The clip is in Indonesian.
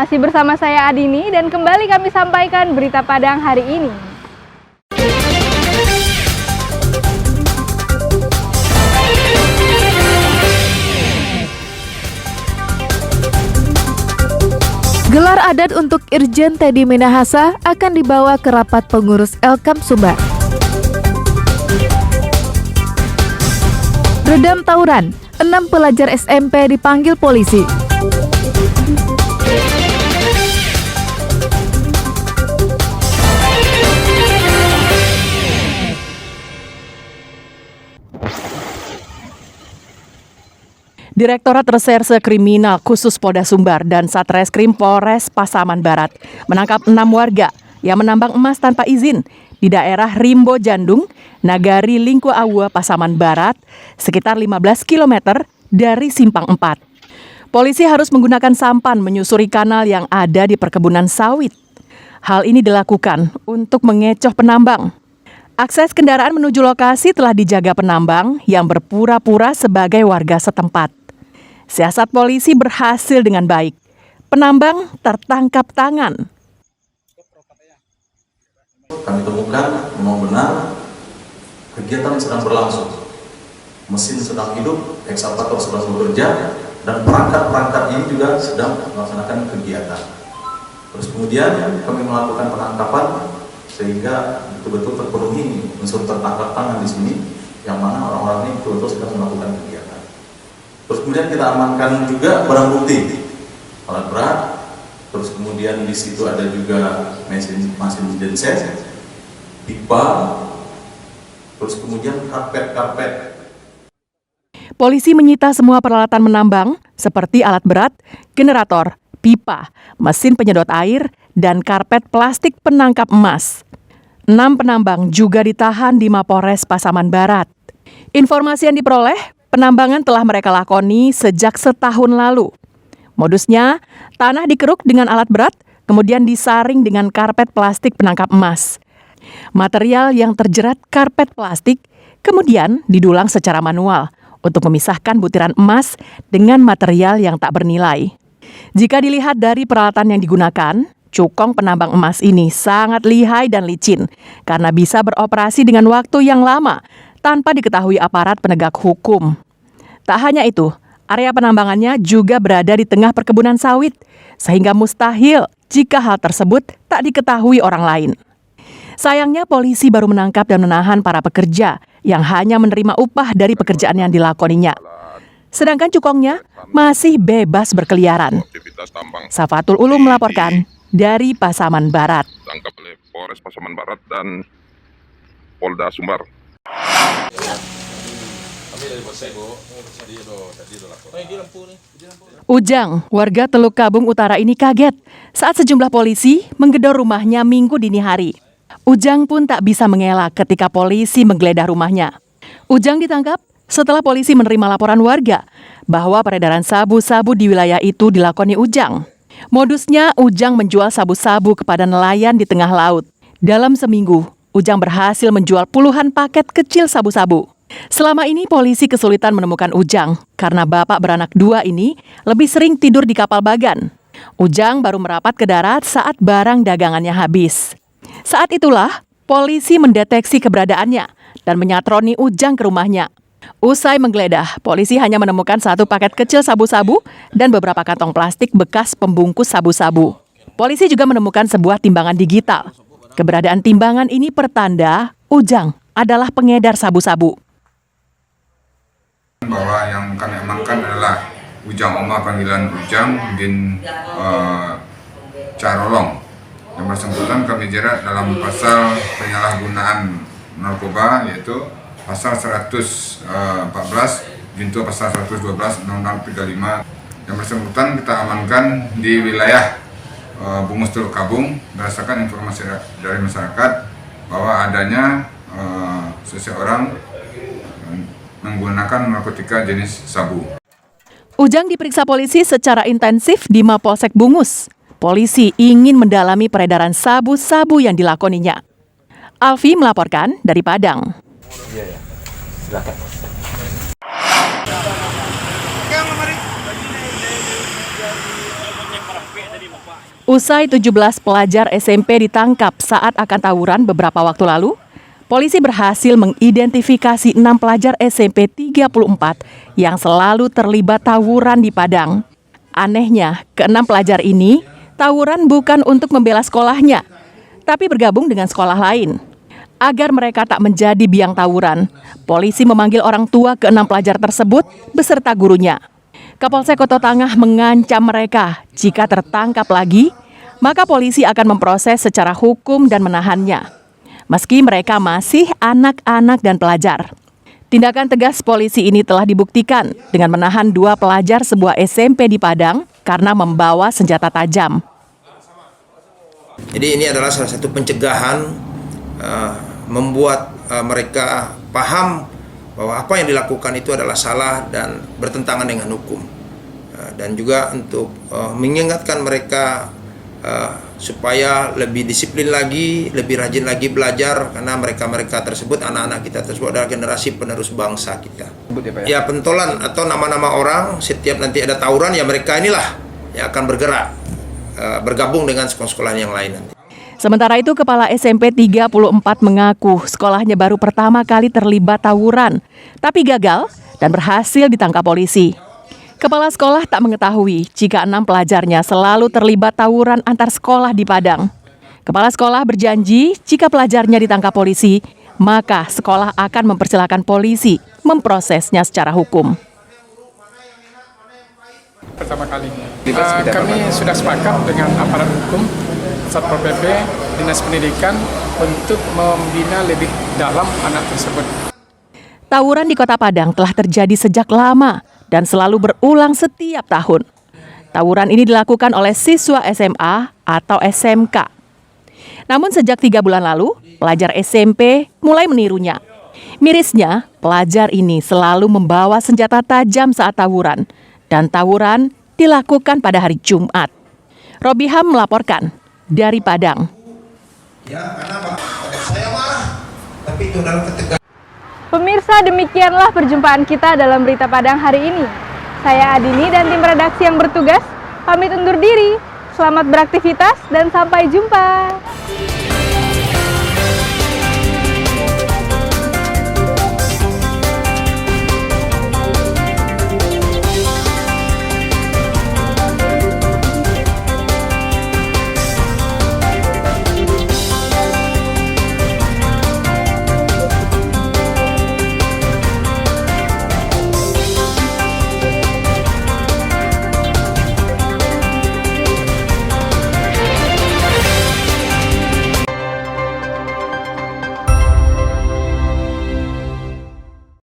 Masih bersama saya Adini dan kembali kami sampaikan berita Padang hari ini. Gelar adat untuk Irjen Teddy Minahasa akan dibawa ke rapat pengurus Elkam Sumbar. Redam tawuran, 6 pelajar SMP dipanggil polisi. Direktorat Reserse Kriminal Khusus Polda Sumbar dan Satreskrim Polres Pasaman Barat menangkap 6 warga yang menambang emas tanpa izin di daerah Rimbo Jandung, Nagari Lingku Awa, Pasaman Barat, sekitar 15 km dari Simpang 4. Polisi harus menggunakan sampan menyusuri kanal yang ada di perkebunan sawit. Hal ini dilakukan untuk mengecoh penambang. Akses kendaraan menuju lokasi telah dijaga penambang yang berpura-pura sebagai warga setempat. Siasat polisi berhasil dengan baik. Penambang tertangkap tangan. Kami temukan memang benar kegiatan sedang berlangsung. Mesin sedang hidup, ekskavator sedang bekerja, dan perangkat-perangkat ini juga sedang melaksanakan kegiatan. Terus kemudian kami melakukan penangkapan sehingga betul-betul terpenuhi unsur tertangkap tangan di sini, yang mana orang-orang ini betul-betul sedang melakukan kegiatan. Terus kemudian kita amankan juga barang bukti, alat berat. Terus kemudian di situ ada juga mesin genset, pipa, terus kemudian karpet. Polisi menyita semua peralatan menambang seperti alat berat, generator, pipa, mesin penyedot air, dan karpet plastik penangkap emas. 6 penambang juga ditahan di Mapolres Pasaman Barat. Informasi yang diperoleh, penambangan telah mereka lakoni sejak setahun lalu. Modusnya, tanah dikeruk dengan alat berat, kemudian disaring dengan karpet plastik penangkap emas. Material yang terjerat karpet plastik kemudian didulang secara manual untuk memisahkan butiran emas dengan material yang tak bernilai. Jika dilihat dari peralatan yang digunakan, cukong penambang emas ini sangat lihai dan licin karena bisa beroperasi dengan waktu yang lama tanpa diketahui aparat penegak hukum. Tak hanya itu, area penambangannya juga berada di tengah perkebunan sawit, sehingga mustahil jika hal tersebut tak diketahui orang lain. Sayangnya polisi baru menangkap dan menahan para pekerja yang hanya menerima upah dari pekerjaan yang dilakoninya. Sedangkan cukongnya masih bebas berkeliaran. Safatul Ulum melaporkan dari Pasaman Barat. Ditangkap oleh Polres Pasaman Barat dan Polda Sumbar. Ujang, warga Teluk Kabung Utara ini kaget saat sejumlah polisi menggedor rumahnya Minggu dini hari. Ujang pun tak bisa mengelak ketika polisi menggeledah rumahnya. Ujang ditangkap setelah polisi menerima laporan warga bahwa peredaran sabu-sabu di wilayah itu dilakoni Ujang. Modusnya, Ujang menjual sabu-sabu kepada nelayan di tengah laut. Dalam seminggu, Ujang berhasil menjual puluhan paket kecil sabu-sabu. Selama ini polisi kesulitan menemukan Ujang karena bapak beranak 2 ini lebih sering tidur di kapal bagan. Ujang baru merapat ke darat saat barang dagangannya habis. Saat itulah polisi mendeteksi keberadaannya dan menyatroni Ujang ke rumahnya. Usai menggeledah, polisi hanya menemukan 1 paket kecil sabu-sabu dan beberapa kantong plastik bekas pembungkus sabu-sabu. Polisi juga menemukan sebuah timbangan digital. Keberadaan timbangan ini pertanda Ujang adalah pengedar sabu-sabu. Bahwa yang kami amankan adalah Ujang Omar, panggilan Ujang bin Carolong. Yang bersangkutan kami jerat dalam pasal penyalahgunaan narkoba, yaitu pasal 114 junto pasal 112 Undang-Undang 35. Yang bersangkutan kita amankan di wilayah Bungus Teluk Kabung berdasarkan informasi dari masyarakat bahwa adanya seseorang menggunakan narkotika jenis sabu. Ujang diperiksa polisi secara intensif di Mapolsek Bungus. Polisi ingin mendalami peredaran sabu-sabu yang dilakoninya. Alfi melaporkan dari Padang. Iya, silakan. Usai 17 pelajar SMP ditangkap saat akan tawuran beberapa waktu lalu, polisi berhasil mengidentifikasi 6 pelajar SMP 34 yang selalu terlibat tawuran di Padang. Anehnya, ke-6 pelajar ini tawuran bukan untuk membela sekolahnya, tapi bergabung dengan sekolah lain. Agar mereka tak menjadi biang tawuran, polisi memanggil orang tua ke-6 pelajar tersebut beserta gurunya. Kapolsek Kota Tangah mengancam mereka jika tertangkap lagi, maka polisi akan memproses secara hukum dan menahannya. Meski mereka masih anak-anak dan pelajar. Tindakan tegas polisi ini telah dibuktikan dengan menahan 2 pelajar sebuah SMP di Padang karena membawa senjata tajam. Jadi ini adalah salah satu pencegahan membuat mereka paham bahwa apa yang dilakukan itu adalah salah dan bertentangan dengan hukum. Dan juga untuk mengingatkan mereka supaya lebih disiplin lagi, lebih rajin lagi belajar, karena mereka tersebut, anak-anak kita tersebut adalah generasi penerus bangsa kita. Ya, pentolan atau nama-nama orang, setiap nanti ada tawuran, ya mereka inilah yang akan bergerak, bergabung dengan sekolah-sekolah yang lain nanti. Sementara itu, Kepala SMP 34 mengaku sekolahnya baru pertama kali terlibat tawuran, tapi gagal dan berhasil ditangkap polisi. Kepala sekolah tak mengetahui jika 6 pelajarnya selalu terlibat tawuran antar sekolah di Padang. Kepala sekolah berjanji jika pelajarnya ditangkap polisi, maka sekolah akan mempersilahkan polisi memprosesnya secara hukum. Pertama kali kami sudah sepakat dengan aparat hukum, Satpol PP, Dinas Pendidikan untuk membina lebih dalam anak tersebut. Tawuran di Kota Padang telah terjadi sejak lama dan selalu berulang setiap tahun. Tawuran ini dilakukan oleh siswa SMA atau SMK. Namun sejak 3 bulan lalu, pelajar SMP mulai menirunya. Mirisnya, pelajar ini selalu membawa senjata tajam saat tawuran, dan tawuran dilakukan pada hari Jumat. Robiham melaporkan dari Padang. Pemirsa, demikianlah perjumpaan kita dalam Berita Padang hari ini. Saya Adini dan tim redaksi yang bertugas pamit undur diri. Selamat beraktivitas dan sampai jumpa.